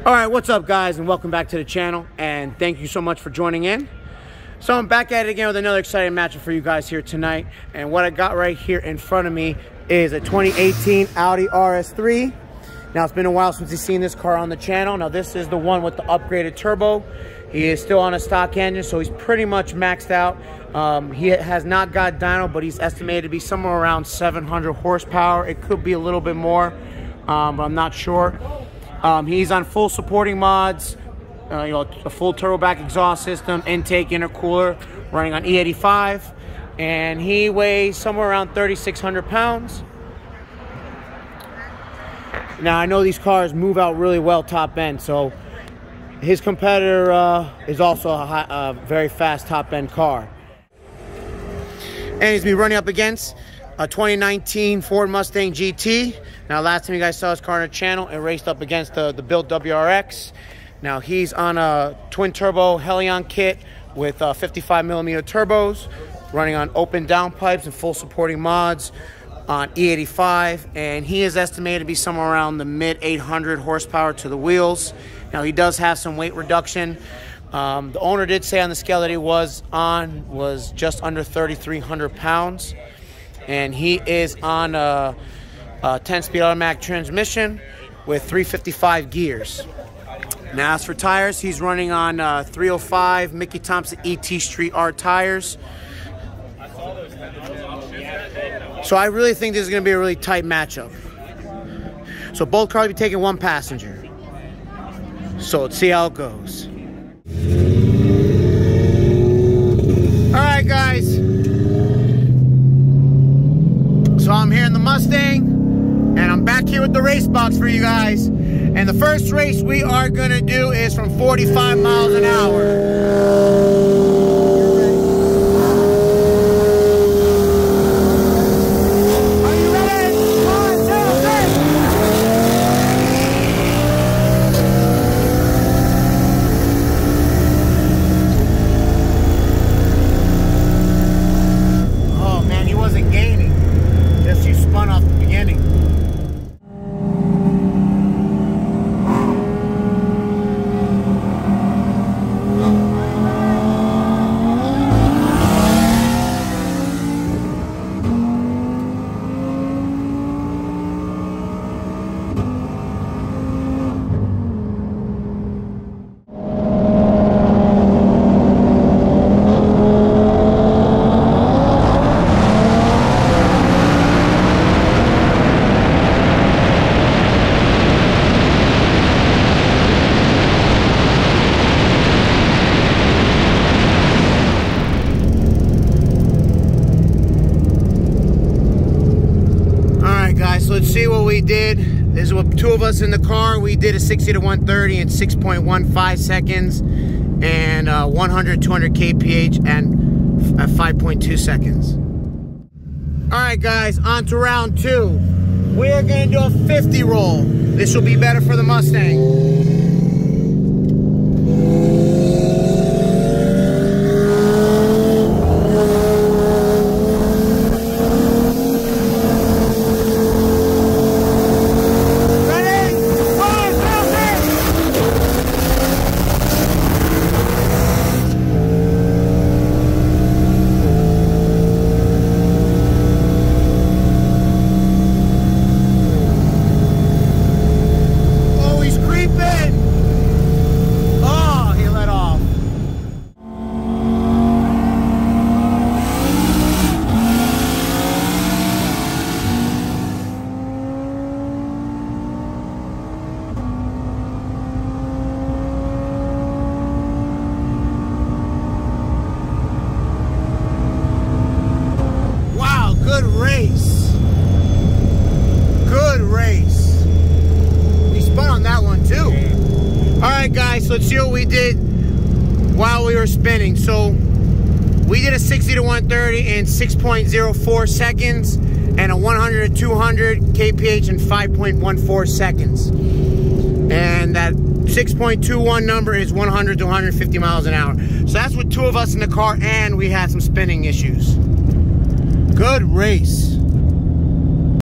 All right, what's up guys, and welcome back to the channel, and thank you so much for joining in. So I'm back at it again with another exciting matchup for you guys here tonight, and what I got right here in front of me is a 2018 Audi RS3. Now, it's been a while since you've seen this car on the channel. Now, this is the one with the upgraded turbo. He is still on a stock engine, so he's pretty much maxed out. He has not got dyno, but he's estimated to be somewhere around 700 horsepower. It could be a little bit more, but I'm not sure. He's on full supporting mods, a full turbo back exhaust system, intake, intercooler, running on E85, and he weighs somewhere around 3,600 pounds. Now, I know these cars move out really well top end, so his competitor is also a very fast top end car. And he's been running up against a 2019 Ford Mustang GT. Now, last time you guys saw his car on the channel, it raced up against the built WRX. Now, he's on a twin turbo Hellion kit with 55mm turbos, running on open downpipes and full supporting mods on E85, and he is estimated to be somewhere around the mid 800 horsepower to the wheels. Now, he does have some weight reduction. The owner did say on the scale that he was on was just under 3,300 pounds, and he is on a 10-speed automatic transmission with 355 gears. Now, as for tires, he's running on 305 Mickey Thompson ET Street R tires. So I really think this is going to be a really tight matchup. So both cars will be taking one passenger. So let's see how it goes. Alright guys. So I'm here in the Mustang, and I'm back here with the race box for you guys. And the first race we are going to do is from 45 miles an hour. Let's see what we did. This is what two of us in the car. We did a 60 to 130 in 6.15 seconds, and 100, 200 kph and at 5.2 seconds. All right, guys, on to round two. We are going to do a 50 roll. This will be better for the Mustang. Guys, so let's see what we did while we were spinning. So we did a 60 to 130 in 6.04 seconds and a 100 to 200 kph in 5.14 seconds. And that 6.21 number is 100 to 150 miles an hour. So that's with two of us in the car, and we had some spinning issues. Good race.